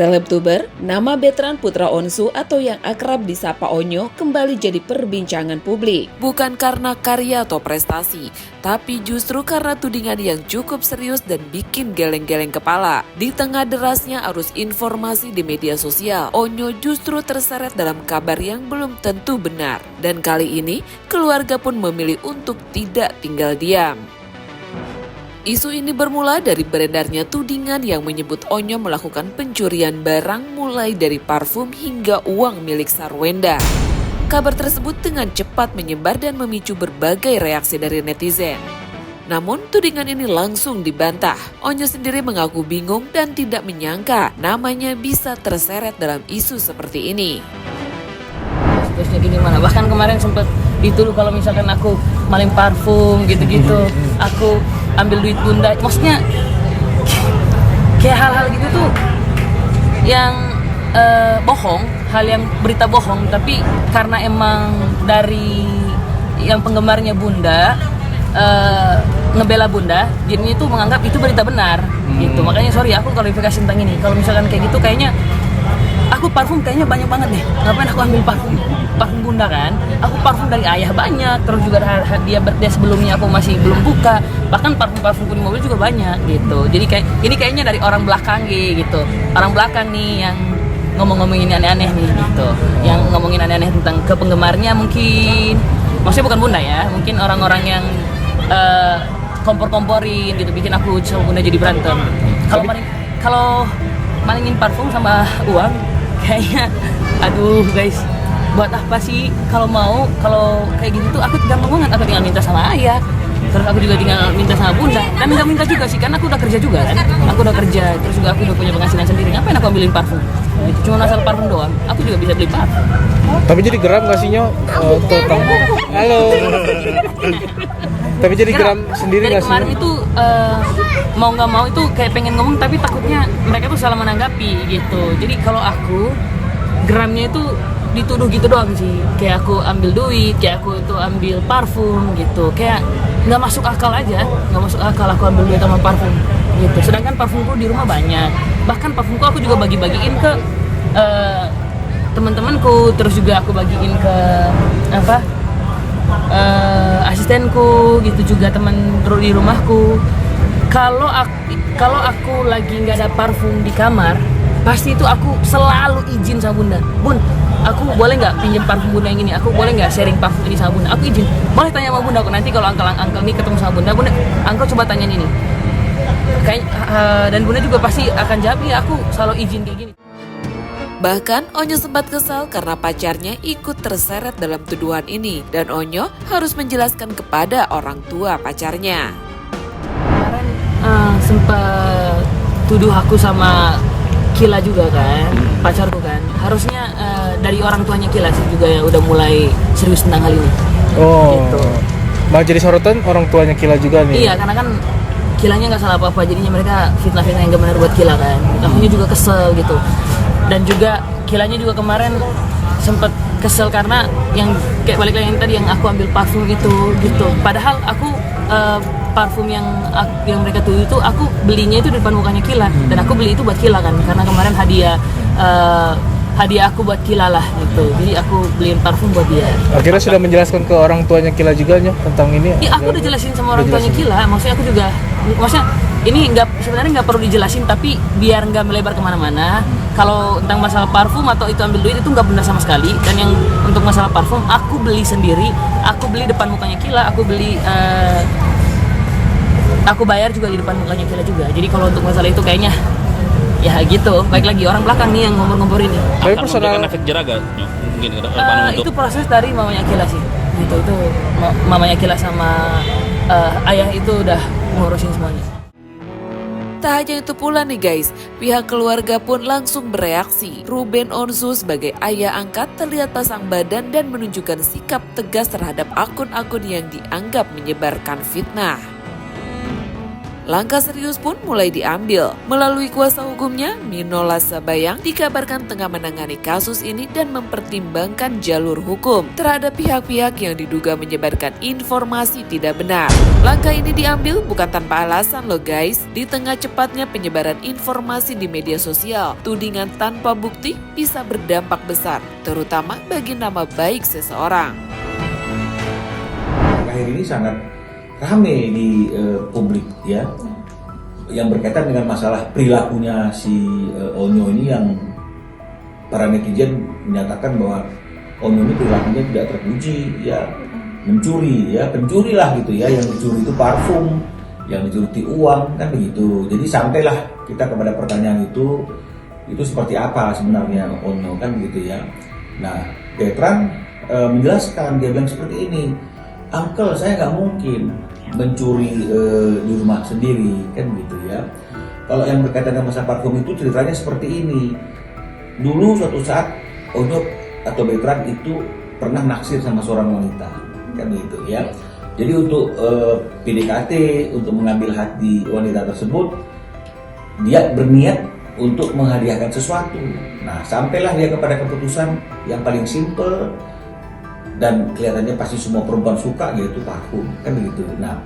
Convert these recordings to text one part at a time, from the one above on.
Selebtuber, nama Betran Putra Onsu atau yang akrab disapa Onyo kembali jadi perbincangan publik. Bukan karena karya atau prestasi, tapi justru karena tudingan yang cukup serius dan bikin geleng-geleng kepala. Di tengah derasnya arus informasi di media sosial, Onyo justru terseret dalam kabar yang belum tentu benar. Dan kali ini, keluarga pun memilih untuk tidak tinggal diam. Isu ini bermula dari beredarnya tudingan yang menyebut Onyo melakukan pencurian barang mulai dari parfum hingga uang milik Sarwenda. Kabar tersebut dengan cepat menyebar dan memicu berbagai reaksi dari netizen. Namun tudingan ini langsung dibantah. Onyo sendiri mengaku bingung dan tidak menyangka namanya bisa terseret dalam isu seperti ini. Terusnya gini mana, bahkan kemarin sempat dituduh kalau misalkan aku maling parfum gitu-gitu, aku ambil duit bunda, maksudnya kayak hal-hal gitu tuh yang bohong, hal yang berita bohong, tapi karena emang dari yang penggemarnya bunda ngebela bunda, jadinya itu menganggap itu berita benar gitu. Makanya sorry, aku klarifikasi tentang ini. Kalau misalkan kayak gitu kayaknya aku parfum kayaknya banyak banget deh. Ngapain aku ambil parfum bunda kan? Aku parfum dari ayah banyak. Terus juga hadiah birthday sebelumnya aku masih belum buka. Bahkan parfum-parfumku di mobil juga banyak gitu. Jadi ini kayaknya dari orang belakang gitu. Orang belakang nih yang ngomongin aneh-aneh nih gitu. Yang ngomongin aneh-aneh tentang ke penggemarnya mungkin. Maksudnya bukan bunda ya. Mungkin orang-orang yang kompor-komporin gitu, bikin aku sama bunda jadi berantem. Kalau malingin parfum sama uang, kayaknya aduh guys, buat apa sih? Kalau kayak gitu tuh aku gampang banget, aku tinggal minta sama ayah, terus aku juga tinggal minta sama bunda, dan nggak minta juga sih, karena aku udah kerja juga kan, aku udah kerja, terus juga aku udah punya penghasilan sendiri. Ngapain aku ambilin parfum? Cuma asal parfum doang, aku juga bisa beli parfum. Tapi jadi geram nggak sih Nyo? Halo. Tapi jadi geram sendiri nggak sih? Kemarin itu mau nggak mau itu kayak pengen ngomong, tapi takutnya mereka tuh salah menanggapi gitu. Jadi kalau aku geramnya itu dituduh gitu doang sih, kayak aku ambil duit, kayak aku itu ambil parfum gitu, kayak nggak masuk akal aja, nggak masuk akal aku ambil duit sama parfum gitu. Sedangkan parfumku di rumah banyak, bahkan parfumku aku juga bagi-bagiin ke teman-temanku, terus juga aku bagiin ke asistenku gitu, juga teman di rumahku. Kalau aku lagi nggak ada parfum di kamar, pasti itu aku selalu izin sama bunda, bun, aku boleh nggak pinjam parfum bunda yang ini, aku boleh nggak sharing parfum ini sama bunda, aku izin, boleh tanya sama bunda aku. Nanti kalau angkel nih ketemu sama bunda, angkel coba tanyain ini kayak dan bunda juga pasti akan jawab ya, aku selalu izin kayak gini. Bahkan Onyo sempat kesal karena pacarnya ikut terseret dalam tuduhan ini dan Onyo harus menjelaskan kepada orang tua pacarnya. Kemarin sempat tuduh aku sama Kila juga kan, pacarku kan. Harusnya dari orang tuanya Kila sih juga yang udah mulai serius tentang hal ini. Oh, gitu. Malah jadi sorotan orang tuanya Kila juga nih. Iya, karena kan Kilanya nggak salah apa-apa, jadinya mereka fitnah-fitnah yang gak benar buat Kila kan. Akunya juga kesel gitu. Dan juga Kilanya juga kemarin sempet kesel karena yang kayak balik lagi yang tadi yang aku ambil parfum itu gitu. Padahal aku parfum yang mereka tuh itu aku belinya itu di depan mukanya Kila, dan aku beli itu buat Kila kan, karena kemarin hadiah aku buat Kila lah gitu. Jadi aku beliin parfum buat dia. Akhirnya sudah menjelaskan ke orang tuanya Kila juga Nyo tentang ini. Iya, aku udah jelasin sama orang tuanya Kila. Maksudnya aku juga, ini sebenarnya nggak perlu dijelasin, tapi biar nggak melebar kemana-mana. Kalau tentang masalah parfum atau itu ambil duit itu nggak benar sama sekali. Dan yang untuk masalah parfum aku beli sendiri, aku beli depan mukanya Kila, aku bayar juga di depan mukanya Kila juga. Jadi kalau untuk masalah itu kayaknya ya gitu. Baik lagi orang belakang nih yang ngompor-ngompor ini. Tapi personal efek jerah gak? Mungkin Itu proses dari mamanya Kila sih. Itu mamanya Kila sama ayah itu udah ngurusin semuanya. Tak hanya itu pula nih guys, pihak keluarga pun langsung bereaksi. Ruben Onsu sebagai ayah angkat terlihat pasang badan dan menunjukkan sikap tegas terhadap akun-akun yang dianggap menyebarkan fitnah. Langkah serius pun mulai diambil. Melalui kuasa hukumnya, Minola Sabayang dikabarkan tengah menangani kasus ini dan mempertimbangkan jalur hukum terhadap pihak-pihak yang diduga menyebarkan informasi tidak benar. Langkah ini diambil bukan tanpa alasan loh guys. Di tengah cepatnya penyebaran informasi di media sosial, tudingan tanpa bukti bisa berdampak besar, terutama bagi nama baik seseorang. Akhir ini sangat rame di publik ya, yang berkaitan dengan masalah perilakunya si Onyo ini, yang para netizen menyatakan bahwa Onyo ini perilakunya tidak terpuji ya, mencuri ya, pencuri lah gitu ya, yang dicuri itu parfum, yang dicuri uang kan begitu. Jadi sampailah kita kepada pertanyaan itu seperti apa sebenarnya Onyo kan begitu ya. Nah Bertrand menjelaskan, dia bilang seperti ini, Uncle, saya nggak mungkin mencuri di rumah sendiri kan gitu ya. Kalau yang berkaitan dengan masalah parfum itu ceritanya seperti ini. Dulu suatu saat Onyo atau Bertrand itu pernah naksir sama seorang wanita kan gitu ya. Jadi untuk PDKT, untuk mengambil hati wanita tersebut, dia berniat untuk menghadiahkan sesuatu. Nah sampailah dia kepada keputusan yang paling simple dan kelihatannya pasti semua perempuan suka, yaitu parfum kan begitu. Nah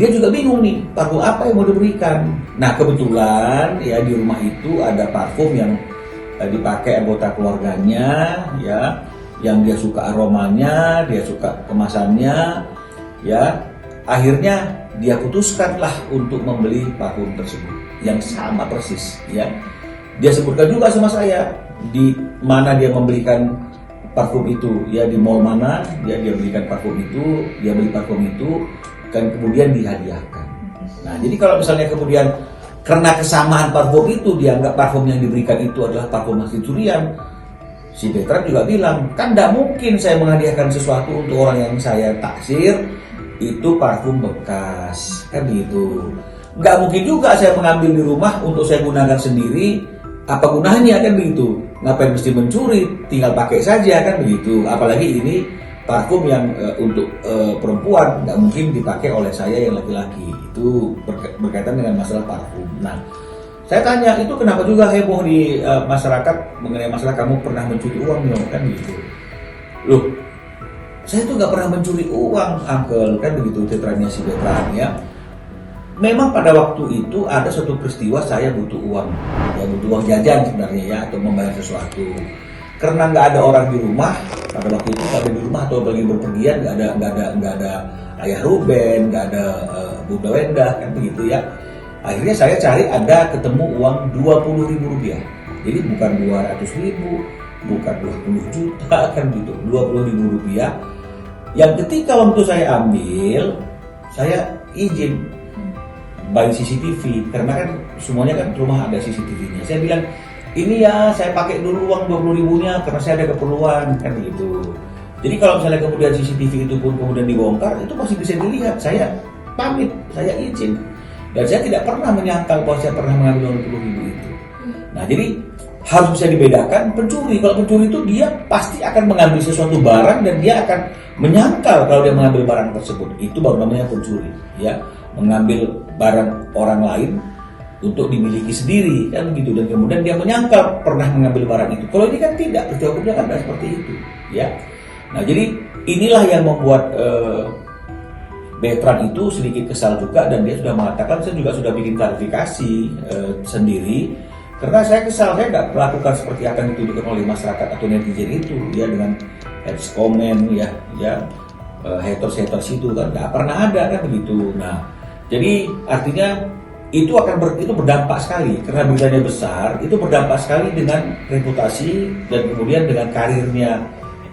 dia juga bingung nih, parfum apa yang mau diberikan. Nah kebetulan ya di rumah itu ada parfum yang dipakai anggota keluarganya ya, yang dia suka aromanya, dia suka kemasannya ya. Akhirnya dia putuskanlah untuk membeli parfum tersebut yang sama persis ya. Dia sebutkan juga sama saya di mana dia membelikan parfum itu ya, di mall mana dia belikan parfum itu, dia beli parfum itu dan kemudian dihadiahkan. Nah jadi kalau misalnya kemudian karena kesamaan parfum itu dianggap parfum yang diberikan itu adalah parfum hasil curian, si Bertrand juga bilang, kan tidak mungkin saya menghadiahkan sesuatu untuk orang yang saya taksir itu parfum bekas kan gitu. Nggak mungkin juga saya mengambil di rumah untuk saya gunakan sendiri, apa gunanya kan begitu. Ngapain mesti mencuri, tinggal pakai saja kan begitu. Apalagi ini parfum yang untuk perempuan, nggak mungkin dipakai oleh saya yang laki-laki. Itu berkaitan dengan masalah parfum. Nah saya tanya, itu kenapa juga heboh di masyarakat mengenai masalah kamu pernah mencuri uang kan begitu. Loh, saya tuh nggak pernah mencuri uang Uncle kan begitu, ceritanya si Bertrand ya. Memang pada waktu itu ada suatu peristiwa saya butuh uang, ya butuh uang jajan sebenarnya ya, atau membayar sesuatu. Karena nggak ada orang di rumah pada waktu itu, nggak ada di rumah atau lagi berpergian, nggak ada Ayah Ruben, nggak ada Bunda Wenda kan begitu ya. Akhirnya saya cari, ada ketemu uang Rp20.000, jadi bukan 200.000, bukan 20 juta kan gitu, Rp20.000. Yang ketika waktu saya ambil, saya izin by CCTV, karena kan semuanya kan rumah ada CCTV-nya. Saya bilang, ini ya saya pakai dulu uang 20.000-nya karena saya ada keperluan kan begitu. Jadi kalau misalnya kemudian CCTV itu pun kemudian dibongkar, itu masih bisa dilihat. Saya pamit, saya izin, dan saya tidak pernah menyangkal bahwa saya pernah mengambil 20.000 itu. Nah jadi harus bisa dibedakan pencuri. Kalau pencuri itu dia pasti akan mengambil sesuatu barang dan dia akan menyangkal kalau dia mengambil barang tersebut. Itu baru namanya pencuri ya, mengambil barang orang lain untuk dimiliki sendiri kan begitu, dan kemudian dia menyangkal pernah mengambil barang itu. Kalau ini kan tidak, peristiwa hukumnya kan tidak seperti itu ya. Nah jadi inilah yang membuat Bertrand itu sedikit kesal juga, dan dia sudah mengatakan, saya juga sudah bikin klarifikasi sendiri, karena saya kesal, saya nggak melakukan seperti akan dituduhkan oleh masyarakat atau netizen itu ya, dengan komen ya haters itu kan nggak pernah ada kan begitu. Nah jadi artinya itu itu berdampak sekali, karena beritanya besar, itu berdampak sekali dengan reputasi dan kemudian dengan karirnya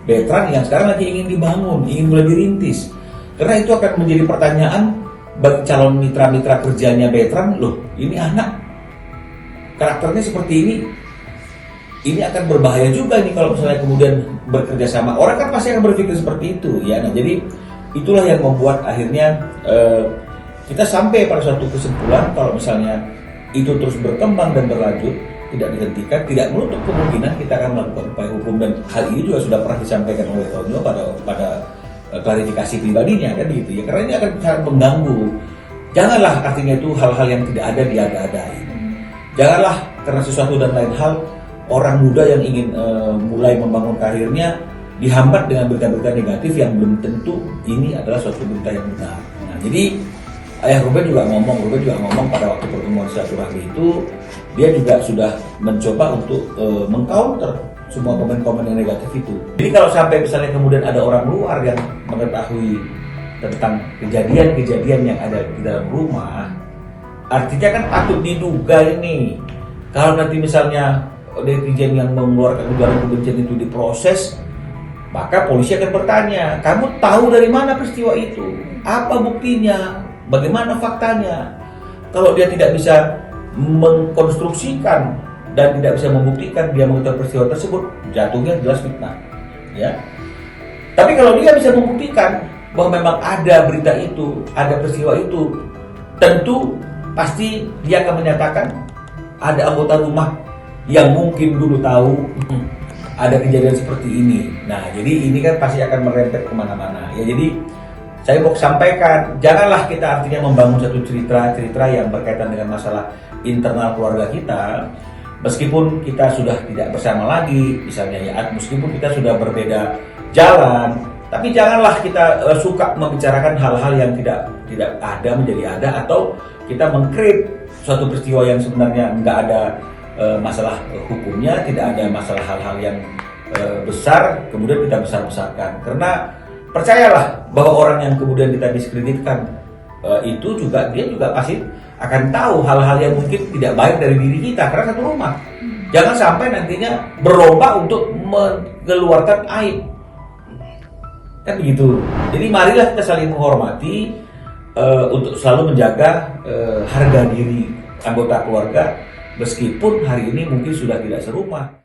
Bertrand yang sekarang lagi ingin dibangun, ingin mulai dirintis. Karena itu akan menjadi pertanyaan bagi calon mitra-mitra kerjanya Bertrand, loh ini anak karakternya seperti ini akan berbahaya juga ini kalau misalnya kemudian bekerja sama. Orang kan pasti akan berpikir seperti itu ya. Nah jadi itulah yang membuat akhirnya kita sampai pada suatu kesimpulan, kalau misalnya itu terus berkembang dan berlanjut, tidak dihentikan, tidak menutup kemungkinan kita akan melakukan upaya hukum. Dan hal ini juga sudah pernah disampaikan oleh Onyo pada klarifikasi pribadinya kan gitu ya, karena ini akan sangat mengganggu janganlah artinya itu hal-hal yang tidak ada diada-adain. Janganlah karena sesuatu dan lain hal orang muda yang ingin mulai membangun karirnya dihambat dengan berita-berita negatif yang belum tentu ini adalah suatu berita yang benar. Nah, jadi Ayah Ruben juga ngomong pada waktu pertemuan silaturahmi itu, dia juga sudah mencoba untuk mengcounter semua komen-komen yang negatif itu. Jadi kalau sampai misalnya kemudian ada orang luar yang mengetahui tentang kejadian-kejadian yang ada di dalam rumah, artinya kan patut diduga ini. Kalau nanti misalnya netizen yang mengeluarkan ujaran kebencian itu diproses, maka polisi akan bertanya, kamu tahu dari mana peristiwa itu? Apa buktinya? Bagaimana faktanya? Kalau dia tidak bisa mengkonstruksikan dan tidak bisa membuktikan dia mengetahui peristiwa tersebut, jatuhnya jelas fitnah. Ya. Tapi kalau dia bisa membuktikan bahwa memang ada berita itu, ada peristiwa itu, tentu pasti dia akan menyatakan ada anggota rumah yang mungkin dulu tahu ada kejadian seperti ini. Nah, jadi ini kan pasti akan merembet kemana-mana. Ya, jadi saya mau sampaikan, janganlah kita artinya membangun satu cerita yang berkaitan dengan masalah internal keluarga kita, meskipun kita sudah tidak bersama lagi, misalnya ya, meskipun kita sudah berbeda jalan, tapi janganlah kita suka membicarakan hal-hal yang tidak ada menjadi ada, atau kita mengkreat suatu peristiwa yang sebenarnya nggak ada masalah hukumnya, tidak ada masalah hal-hal yang besar, kemudian kita besar-besarkan. Karena percayalah bahwa orang yang kemudian kita diskreditkan itu juga dia juga pasti akan tahu hal-hal yang mungkin tidak baik dari diri kita karena satu rumah. Jangan sampai nantinya berlomba untuk mengeluarkan aib. Kan begitu. Jadi marilah kita saling menghormati untuk selalu menjaga harga diri anggota keluarga meskipun hari ini mungkin sudah tidak serumah.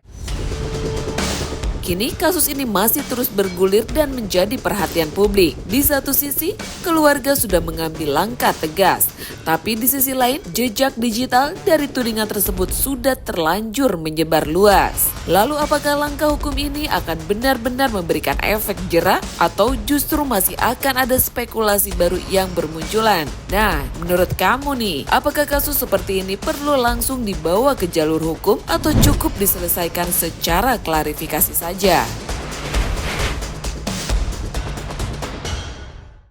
Kini kasus ini masih terus bergulir dan menjadi perhatian publik. Di satu sisi, keluarga sudah mengambil langkah tegas. Tapi di sisi lain, jejak digital dari tudingan tersebut sudah terlanjur menyebar luas. Lalu apakah langkah hukum ini akan benar-benar memberikan efek jera atau justru masih akan ada spekulasi baru yang bermunculan? Nah, menurut kamu nih, apakah kasus seperti ini perlu langsung dibawa ke jalur hukum atau cukup diselesaikan secara klarifikasi saja?